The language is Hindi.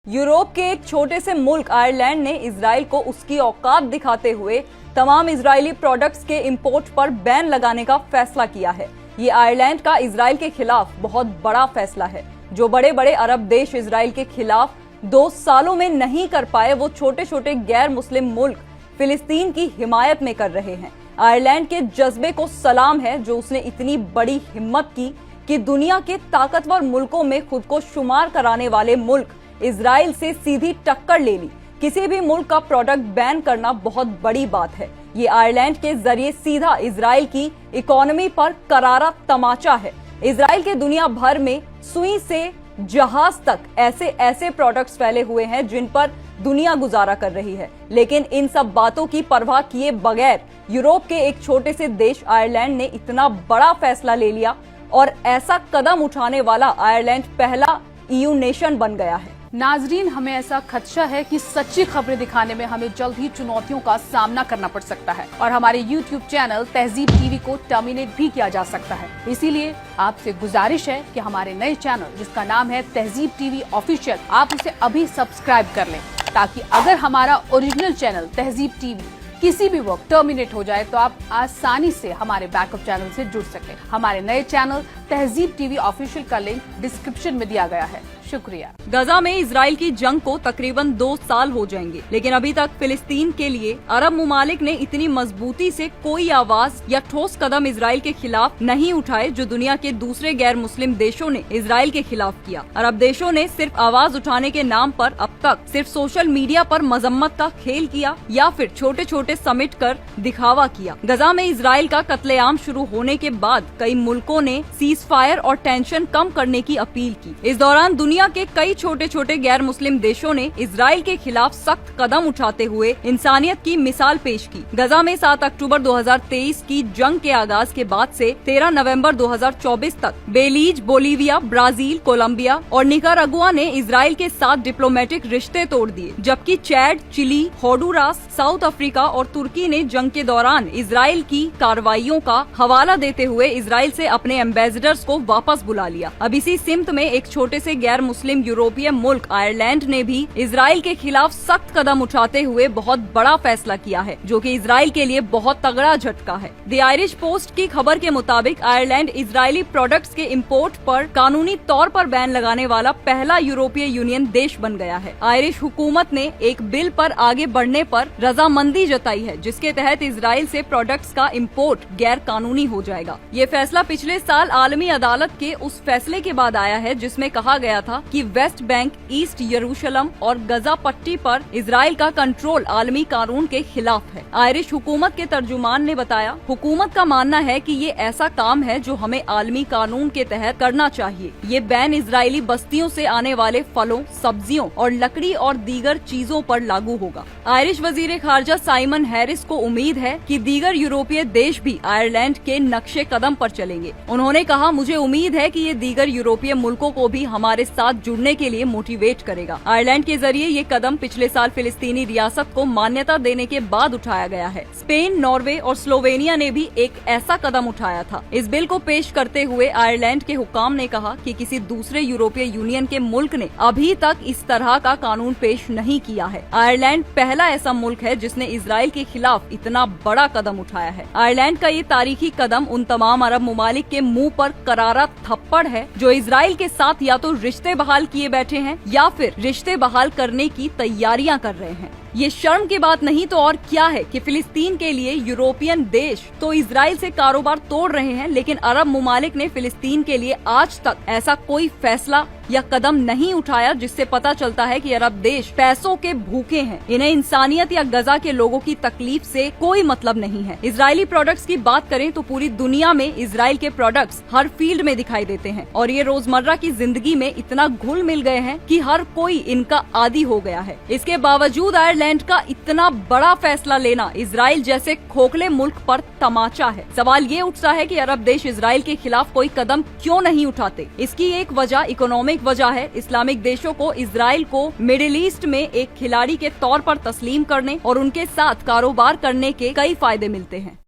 यूरोप के एक छोटे से मुल्क आयरलैंड ने इजराइल को उसकी औकात दिखाते हुए तमाम इजरायली प्रोडक्ट्स के इंपोर्ट पर बैन लगाने का फैसला किया है। ये आयरलैंड का इजराइल के खिलाफ बहुत बड़ा फैसला है। जो बड़े बड़े अरब देश इजराइल के खिलाफ 2 सालों में नहीं कर पाए, वो छोटे छोटे गैर मुस्लिम मुल्क फिलिस्तीन की हिमायत में कर रहे हैं। आयरलैंड के जज्बे को सलाम है जो उसने इतनी बड़ी हिम्मत की कि दुनिया के ताकतवर मुल्कों में खुद को शुमार कराने वाले मुल्क इजराइल से सीधी टक्कर ले ली। किसी भी मुल्क का प्रोडक्ट बैन करना बहुत बड़ी बात है। ये आयरलैंड के जरिए सीधा इजराइल की इकोनॉमी पर करारा तमाचा है। इजराइल के दुनिया भर में सुई से जहाज तक ऐसे ऐसे प्रोडक्ट्स फैले हुए हैं जिन पर दुनिया गुजारा कर रही है, लेकिन इन सब बातों की परवाह किए बगैर यूरोप के एक छोटे से देश आयरलैंड ने इतना बड़ा फैसला ले लिया और ऐसा कदम उठाने वाला आयरलैंड पहला ईयू नेशन बन गया है। नाजरीन, हमें ऐसा खदशा है कि सच्ची खबरें दिखाने में हमें जल्द ही चुनौतियों का सामना करना पड़ सकता है और हमारे YouTube चैनल तहजीब टीवी को टर्मिनेट भी किया जा सकता है। इसीलिए आपसे गुजारिश है कि हमारे नए चैनल जिसका नाम है तहजीब टीवी ऑफिशियल, आप उसे अभी सब्सक्राइब कर लें, ताकि अगर हमारा ओरिजिनल चैनल तहजीब टीवी किसी भी वक्त टर्मिनेट हो जाए तो आप आसानी से हमारे बैकअप चैनल से जुड़ सकें। हमारे नए चैनल तहजीब टीवी ऑफिशियल का लिंक डिस्क्रिप्शन में दिया गया है। शुक्रिया। गजा में इजराइल की जंग को तकरीबन 2 साल हो जाएंगे, लेकिन अभी तक फिलिस्तीन के लिए अरब मुमालिक ने इतनी मजबूती से कोई आवाज या ठोस कदम इजराइल के खिलाफ नहीं उठाए जो दुनिया के दूसरे गैर मुस्लिम देशों ने इजराइल के खिलाफ किया। अरब देशों ने सिर्फ आवाज उठाने के नाम पर अब तक सिर्फ सोशल मीडिया पर मजम्मत का खेल किया या फिर छोटे छोटे समिट कर दिखावा किया। गजा में इजराइल का कत्लेआम शुरू होने के बाद कई मुल्कों ने सीज फायर और टेंशन कम करने की अपील की। इस दौरान दुनिया के कई छोटे छोटे गैर मुस्लिम देशों ने इजराइल के खिलाफ सख्त कदम उठाते हुए इंसानियत की मिसाल पेश की। गजा में 7 अक्टूबर 2023 की जंग के आगाज के बाद से 13 नवंबर 2024 तक बेलीज, बोलीविया, ब्राजील, कोलंबिया और निकारागुआ ने इजराइल के साथ डिप्लोमेटिक रिश्ते तोड़ दिए, जबकि Chad, Chile, Honduras, South Africa और तुर्की ने जंग के दौरान इजराइल की कार्रवाइयों का हवाला देते हुए इजराइल से अपने एम्बेसडर्स को वापस बुला लिया। अब इसी सिमत में एक छोटे से गैर मुस्लिम यूरोपीय मुल्क आयरलैंड ने भी इजराइल के खिलाफ सख्त कदम उठाते हुए बहुत बड़ा फैसला किया है, जो कि इजराइल के लिए बहुत तगड़ा झटका है। द आयरिश पोस्ट की खबर के मुताबिक आयरलैंड इजरायली प्रोडक्ट्स के इंपोर्ट पर कानूनी तौर पर बैन लगाने वाला पहला यूरोपीय यूनियन देश बन गया है। आयरिश हुकूमत ने एक बिल पर आगे बढ़ने पर रजामंदी जताई है, जिसके तहत इजराइल से प्रोडक्ट्स का इंपोर्ट गैर कानूनी हो जाएगा। ये फैसला पिछले साल आलमी अदालत के उस फैसले के बाद आया है जिसमें कहा गया था कि वेस्ट बैंक, ईस्ट यरूशलम और गजा पट्टी पर इजराइल का कंट्रोल आलमी कानून के खिलाफ है। आयरिश हुकूमत के तर्जुमान ने बताया, हुकूमत का मानना है कि ये ऐसा काम है जो हमें आलमी कानून के तहत करना चाहिए। ये बैन इजरायली बस्तियों से आने वाले फलों, सब्जियों और लकड़ी और दीगर चीजों पर लागू होगा। आयरिश वजीर खारजा साइमन हैरिस को उम्मीद है कि दीगर यूरोपीय देश भी आयरलैंड के नक्शे कदम पर चलेंगे। उन्होंने कहा, मुझे उम्मीद है कि ये दीगर यूरोपीय मुल्कों को भी हमारे साथ जुड़ने के लिए मोटिवेट करेगा। आयरलैंड के जरिए ये कदम पिछले साल फिलिस्तीनी रियासत को मान्यता देने के बाद उठाया गया है। स्पेन, नॉर्वे और स्लोवेनिया ने भी एक ऐसा कदम उठाया था। इस बिल को पेश करते हुए आयरलैंड के हुकाम ने कहा कि किसी दूसरे यूरोपीय यूनियन के मुल्क ने अभी तक इस तरह का कानून पेश नहीं किया है। आयरलैंड पहला ऐसा मुल्क है जिसने इजराइल के खिलाफ इतना बड़ा कदम उठाया है। आयरलैंड का ये तारीखी कदम उन तमाम अरब मुमालिक के मुंह पर करारा थप्पड़ है जो इजराइल के साथ या तो रिश्ते बहाल किए बैठे हैं या फिर रिश्ते बहाल करने की तैयारियां कर रहे हैं। ये शर्म की बात नहीं तो और क्या है कि फिलिस्तीन के लिए यूरोपियन देश तो इजराइल से कारोबार तोड़ रहे हैं, लेकिन अरब मुमालिक ने फिलिस्तीन के लिए आज तक ऐसा कोई फैसला या कदम नहीं उठाया जिससे पता चलता है कि अरब देश पैसों के भूखे हैं। इन्हें इंसानियत या गजा के लोगों की तकलीफ से कोई मतलब नहीं है। इजरायली प्रोडक्ट्स की बात करें तो पूरी दुनिया में इजराइल के प्रोडक्ट्स हर फील्ड में दिखाई देते हैं और ये रोजमर्रा की जिंदगी में इतना घुल मिल गए हैं कि हर कोई इनका आदी हो गया है। इसके बावजूद आयरलैंड का इतना बड़ा फैसला लेना इजराइल जैसे खोखले मुल्क पर तमाचा है। सवाल ये उठता है कि अरब देश इजराइल के खिलाफ कोई कदम क्यों नहीं उठाते। इसकी एक वजह इकोनॉमिक वजह है। इस्लामिक देशों को इजराइल को मिडिल ईस्ट में एक खिलाड़ी के तौर पर तस्लीम करने और उनके साथ कारोबार करने के कई फायदे मिलते हैं।